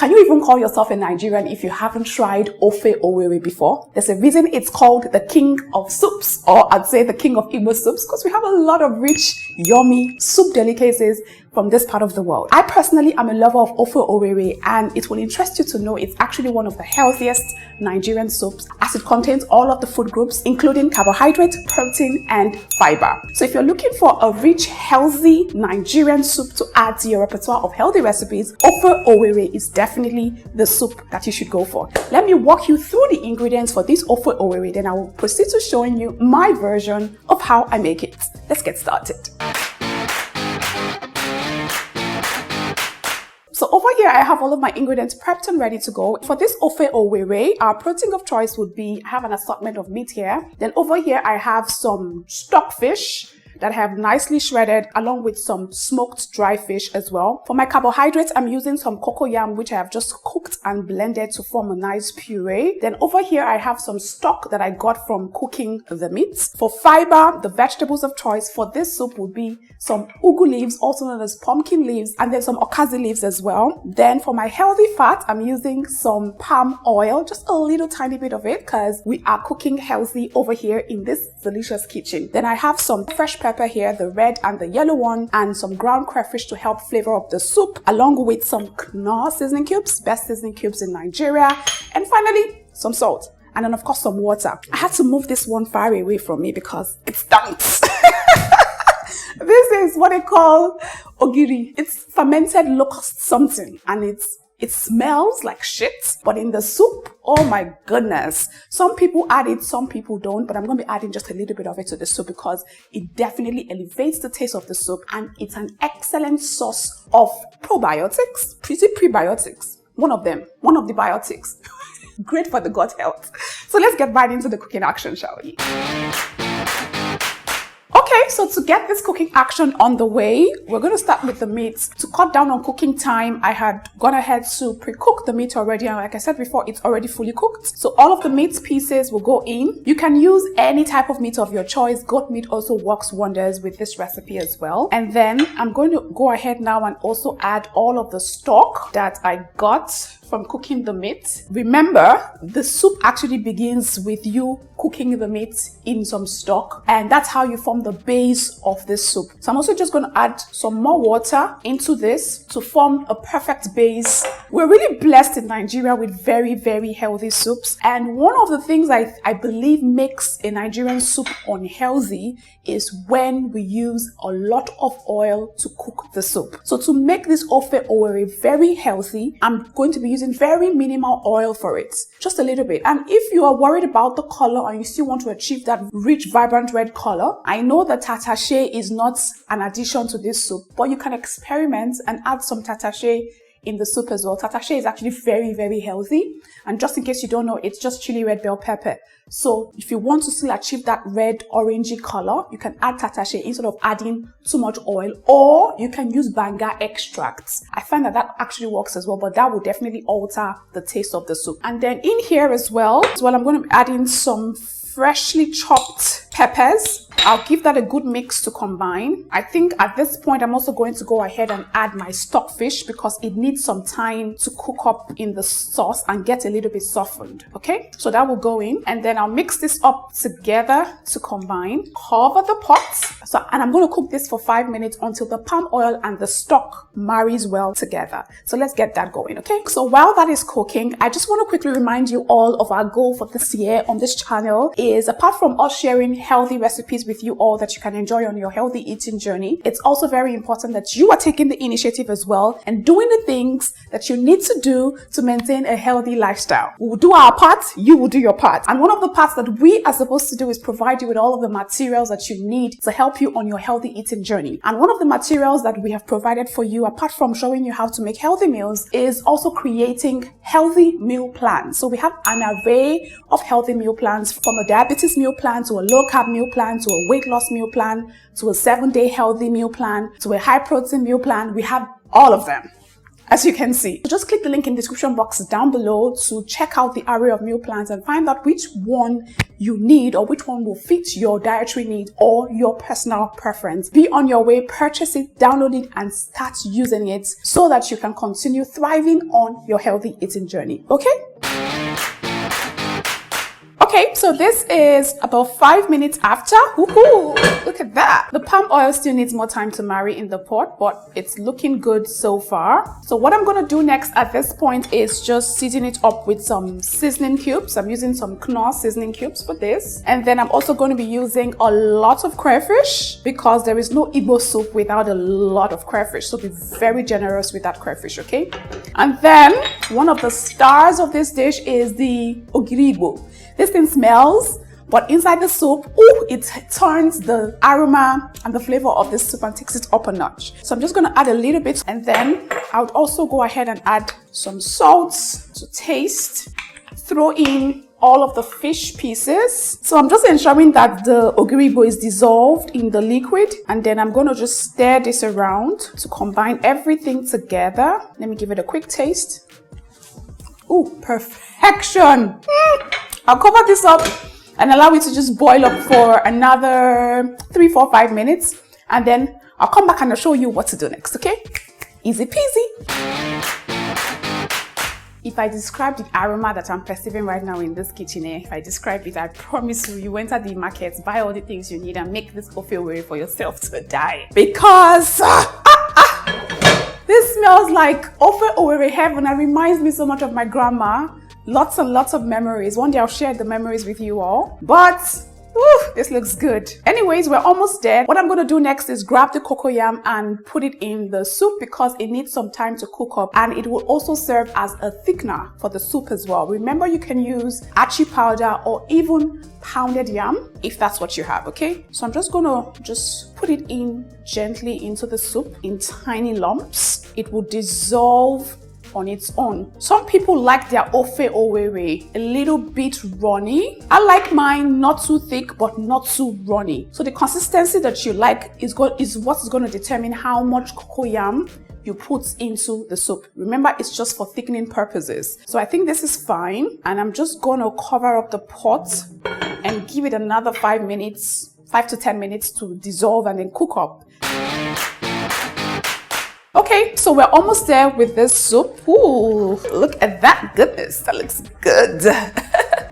Can you even call yourself a Nigerian if you haven't tried Ofe Owerri before? There's a reason it's called the king of soups, or I'd say the king of Igbo soups, because we have a lot of rich, yummy soup delicacies from this part of the world. I personally am a lover of Ofe Owerri, and it will interest you to know it's actually one of the healthiest Nigerian soups, as it contains all of the food groups, including carbohydrate, protein, and fiber. So if you're looking for a rich, healthy Nigerian soup to add to your repertoire of healthy recipes, Ofe Owerri is definitely the soup that you should go for. Let me walk you through the ingredients for this Ofe Owerri, then I will proceed to showing you my version of how I make it. Let's get started. So over here, I have all of my ingredients prepped and ready to go. For this Ofe Owerri, our protein of choice would be, I have an assortment of meat here. Then over here, I have some stockfish that I have nicely shredded, along with some smoked dry fish as well. For my carbohydrates, I'm using some cocoyam, which I have just cooked and blended to form a nice puree. Then over here, I have some stock that I got from cooking the meat. For fiber, the vegetables of choice for this soup would be some ugu leaves, also known as pumpkin leaves, and then some okazi leaves as well. Then for my healthy fat, I'm using some palm oil, just a little tiny bit of it, because we are cooking healthy over here in this delicious kitchen. Then I have some fresh pepper here, the red and the yellow one, and some ground crayfish to help flavor up the soup, along with some Knorr seasoning cubes, best seasoning cubes in Nigeria, and finally some salt, and then of course some water. I had to move this one far away from me because it stinks. This is what I call ogiri. It's fermented locust something, and it smells like shit, but in the soup, oh my goodness. Some people add it, some people don't, but I'm going to be adding just a little bit of it to the soup because it definitely elevates the taste of the soup, and it's an excellent source of probiotics, prebiotics. One of the biotics. Great for the gut health. So let's get right into the cooking action, shall we? Okay, so to get this cooking action on the way, we're going to start with the meat. To cut down on cooking time, I had gone ahead to pre-cook the meat already, and like I said before, it's already fully cooked. So all of the meat pieces will go in. You can use any type of meat of your choice. Goat meat also works wonders with this recipe as well. And then I'm going to go ahead now and also add all of the stock that I got from cooking the meat. Remember, the soup actually begins with you cooking the meat in some stock, and that's how you form the base of this soup. So I'm also just going to add some more water into this to form a perfect base. We're really blessed in Nigeria with very, very healthy soups, and one of the things I believe makes a Nigerian soup unhealthy is when we use a lot of oil to cook the soup. So to make this Ofe Owerri very healthy, I'm going to be using very minimal oil for it, just a little bit. And if you are worried about the color and you still want to achieve that rich, vibrant red color, I know that tatashe is not an addition to this soup, but you can experiment and add some tatashe in the soup as well. Tatashe is actually very, very healthy. And just in case you don't know, it's just chili red bell pepper. So if you want to still achieve that red orangey color, you can add tatashe instead of adding too much oil, or you can use banga extracts. I find that actually works as well, but that will definitely alter the taste of the soup. And then in here as well, I'm going to be adding some freshly chopped peppers. I'll give that a good mix to combine. I think at this point, I'm also going to go ahead and add my stockfish because it needs some time to cook up in the sauce and get a little bit softened. Okay, so that will go in, and then I'll mix this up together to combine. Cover the pot. And I'm going to cook this for 5 minutes until the palm oil and the stock marries well together. So let's get that going, okay? So while that is cooking, I just want to quickly remind you all of our goal for this year on this channel is, apart from us sharing healthy recipes with you all that you can enjoy on your healthy eating journey, it's also very important that you are taking the initiative as well and doing the things that you need to do to maintain a healthy lifestyle. We will do our part, you will do your part. And one of the parts that we are supposed to do is provide you with all of the materials that you need to help you on your healthy eating journey. And one of the materials that we have provided for you, apart from showing you how to make healthy meals, is also creating healthy meal plans. So we have an array of healthy meal plans, from a diabetes meal plan to a low carb meal plan to a weight loss meal plan to a 7-day healthy meal plan to a high protein meal plan. We have all of them. as you can see. So just click the link in the description box down below to check out the array of meal plans and find out which one you need or which one will fit your dietary need or your personal preference. Be on your way, purchase it, download it, and start using it so that you can continue thriving on your healthy eating journey. Okay? Okay, so this is about 5 minutes after. Woohoo! Look at that. The palm oil still needs more time to marry in the pot, but it's looking good so far. So what I'm going to do next at this point is just season it up with some seasoning cubes. I'm using some Knorr seasoning cubes for this. And then I'm also going to be using a lot of crayfish because there is no Igbo soup without a lot of crayfish. So be very generous with that crayfish, okay? And then one of the stars of this dish is the ogiribo. This thing smells, but inside the soup, ooh, it turns the aroma and the flavor of this soup and takes it up a notch. So I'm just going to add a little bit, and then I would also go ahead and add some salt to taste. Throw in all of the fish pieces. So I'm just ensuring that the ogiribo is dissolved in the liquid, and then I'm going to just stir this around to combine everything together. Let me give it a quick taste. Ooh, perfection! I'll cover this up and allow it to just boil up for another 3, 4, 5 minutes. And then I'll come back and I'll show you what to do next, okay? Easy peasy. If I describe the aroma that I'm perceiving right now in this kitchen, if I describe it, I promise you enter the market, buy all the things you need and make this Ofe Owerri for yourself to die. Because this smells like Ofe Owerri heaven and reminds me so much of my grandma. Lots and lots of memories. One day I'll share the memories with you all. But this looks good. Anyways, we're almost there. What I'm going to do next is grab the cocoyam and put it in the soup because it needs some time to cook up, and it will also serve as a thickener for the soup as well. Remember, you can use achi powder or even pounded yam if that's what you have, okay? So I'm just going to put it in gently into the soup in tiny lumps. It will dissolve on its own. Some people like their Ofe Owerri a little bit runny. I like mine not too thick but not too runny. So the consistency that you like is what is going to determine how much cocoyam you put into the soup. Remember, it's just for thickening purposes. So I think this is fine, and I'm just going to cover up the pot and give it another 5 to 10 minutes to dissolve and then cook up. Okay, so we're almost there with this soup. Ooh, look at that goodness. That looks good.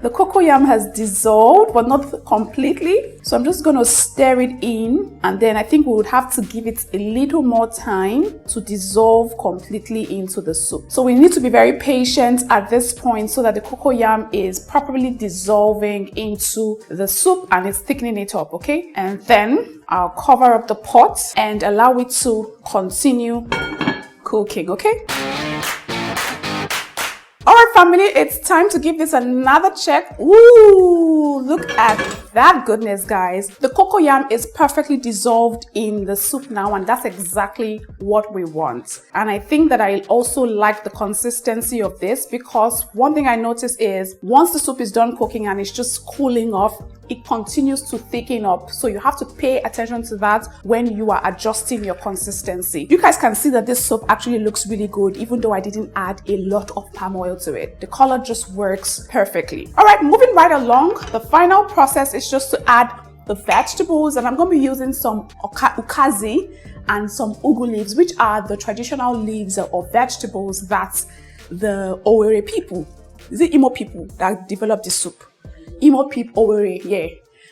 The cocoyam has dissolved, but not completely. So I'm just going to stir it in, and then I think we would have to give it a little more time to dissolve completely into the soup. So we need to be very patient at this point so that the cocoyam is properly dissolving into the soup and it's thickening it up, okay? And then I'll cover up the pot and allow it to continue cooking, okay? All right, family, it's time to give this another check. Ooh, look at that goodness, guys. The cocoyam is perfectly dissolved in the soup now, and that's exactly what we want. And I think that I also like the consistency of this because one thing I noticed is once the soup is done cooking and it's just cooling off, it continues to thicken up. So you have to pay attention to that when you are adjusting your consistency. You guys can see that this soup actually looks really good, even though I didn't add a lot of palm oil to it. The color just works perfectly. All right, moving right along, the final process is just to add the vegetables, and I'm going to be using some ukazi and some ugu leaves, which are the traditional leaves or vegetables that the Owerri people, is it Imo people that developed this soup? Imo people, Owerri, yeah.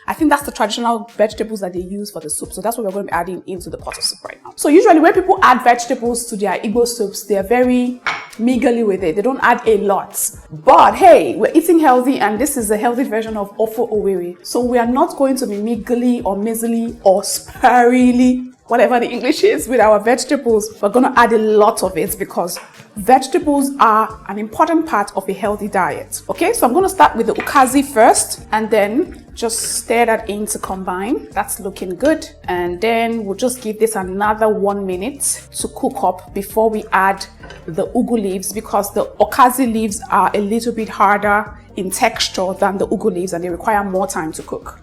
I think that's the traditional vegetables that they use for the soup. So that's what we're going to be adding into the pot of soup right now. So usually when people add vegetables to their Igbo soups, they're very meagerly with it. They don't add a lot. But hey, we're eating healthy, and this is a healthy version of Ofe Owerri. So we are not going to be meagerly or measly or sparingly, whatever the English is, with our vegetables. We're going to add a lot of it because vegetables are an important part of a healthy diet. Okay, so I'm going to start with the ukazi first and then just stir that in to combine. That's looking good. And then we'll just give this another 1 minute to cook up before we add the ugu leaves, because the ukazi leaves are a little bit harder in texture than the ugu leaves and they require more time to cook.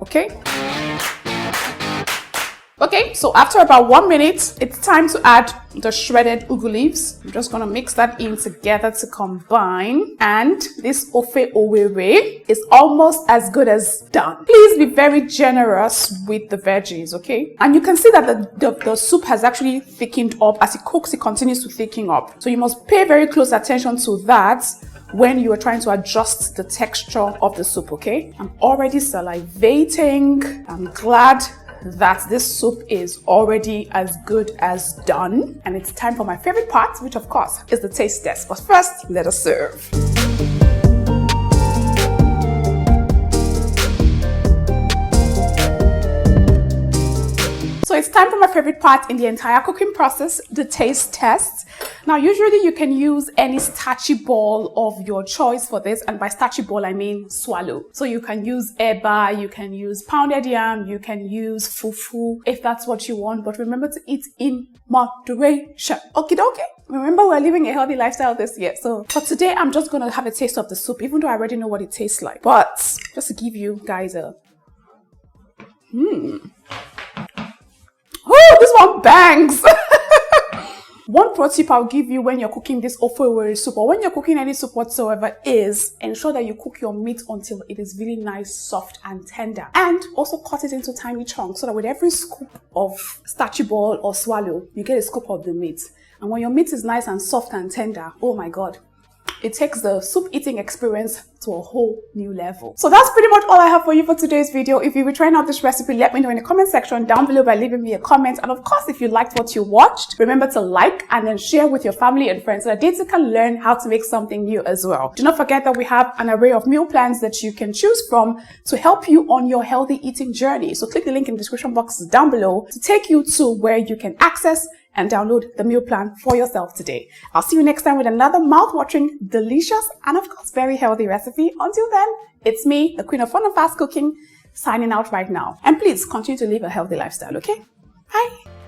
Okay? Okay, so after about 1 minute, it's time to add the shredded ugu leaves. I'm just gonna mix that in together to combine. And this Ofe Owerri is almost as good as done. Please be very generous with the veggies, okay? And you can see that the soup has actually thickened up. As it cooks, it continues to thicken up. So you must pay very close attention to that when you are trying to adjust the texture of the soup, okay? I'm already salivating. I'm glad that this soup is already as good as done. And it's time for my favorite part, which of course is the taste test. But first, let us serve. So it's time for my favorite part in the entire cooking process, the taste test. Now, usually you can use any starchy ball of your choice for this. And by starchy ball, I mean swallow. So you can use eba, you can use pounded yam, you can use fufu if that's what you want. But remember to eat in moderation. Okie dokie. Remember, we're living a healthy lifestyle this year. So for today, I'm just going to have a taste of the soup, even though I already know what it tastes like. But just to give you guys a... Oh, this one bangs! One pro tip I'll give you when you're cooking this Ofe Owerri soup, or when you're cooking any soup whatsoever, is ensure that you cook your meat until it is really nice, soft, and tender. And also cut it into tiny chunks so that with every scoop of starchy ball or swallow, you get a scoop of the meat. And when your meat is nice and soft and tender, oh my God, it takes the soup eating experience to a whole new level. So that's pretty much all I have for you for today's video. If you were trying out this recipe, let me know in the comment section down below by leaving me a comment. And of course, if you liked what you watched, remember to like and then share with your family and friends so that they too can learn how to make something new as well. Do not forget that we have an array of meal plans that you can choose from to help you on your healthy eating journey. So click the link in the description box down below to take you to where you can access and download the meal plan for yourself today. I'll see you next time with another mouth-watering, delicious, and of course, very healthy recipe. Until then, it's me, the queen of fun and fast cooking, signing out right now. And please continue to live a healthy lifestyle, okay? Bye.